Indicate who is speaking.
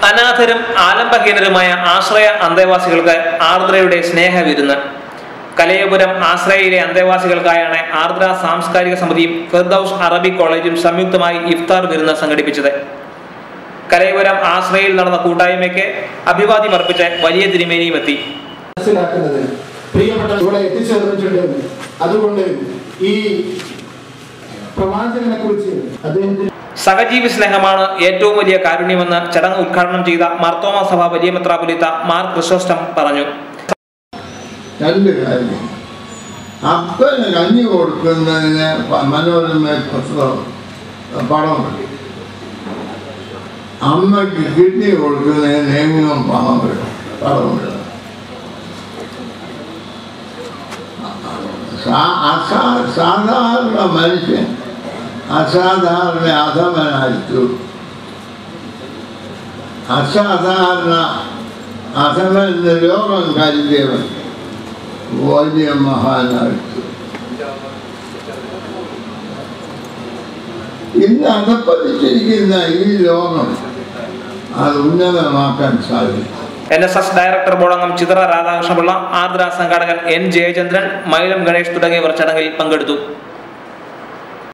Speaker 1: അനാഥരും ആലംബഹീനരുമായ ആശ്രയ അന്തേവാസികൾക്ക് ആർദ്രയുടെ സ്നേഹവിരുന്ന്. കലയപുരം ആശ്രയയിലെ അന്തേവാസികൾക്കായാണ് ആർദ്ര സാംസ്കാരിക സമിതിയും ഫിർദൌസ് അറബിക് കോളേജും സംയുക്തമായി ഇഫ്താർ വിരുന്ന് സംഘടിപ്പിച്ചത്. കലയപുരം ആശ്രയയിൽ നടന്ന കൂട്ടായ്മയ്ക്ക് അഭിവാദ്യം അർപ്പിച്ച് വലിയ തിരുമേനിയും എത്തി.
Speaker 2: അതുകൊണ്ട് ഈ പ്രവാചകനെ കുറിച്ച്
Speaker 1: സഹജീവി സ്നേഹമാണ് ഏറ്റവും വലിയ കാരുണ്യമെന്ന് ചടങ്ങ് ഉദ്ഘാടനം ചെയ്ത മാർത്തോമ സഭ വലിയ മെത്രാപ്പൊലീത്ത മാർ ക്രിസോസ്റ്റം പറഞ്ഞു.
Speaker 3: അപ്പന് കഞ്ഞി കൊടുക്കുന്നതിന് മനോരമ പണം, അമ്മയ്ക്ക് കിഡ്നി കൊടുക്കുന്നതിന് എങ്ങും പണമില്ല. സാധാരണ മനുഷ്യൻ അസാധാരണ അധമനായിട്ടു. അസാധാരണ അധമെന്ന് ലോകം കരുതിയവൻ വലിയ മഹാനായിട്ടു. ഇന്ന് അധപ്പതിച്ചിരിക്കുന്ന ഈ ലോകം അത് ഉന്നതമാക്കാൻ സാധിക്കും.
Speaker 1: NSS ഡയറക്ടർ ബോർഡംഗം ചിത്ര രാധാകൃഷ്ണപിള്ള, ആർദ്ര സംഘാടകൻ N ജയചന്ദ്രൻ, മൈലം ഗണേഷ് തുടങ്ങിയവർ ചടങ്ങിൽ പങ്കെടുത്തു.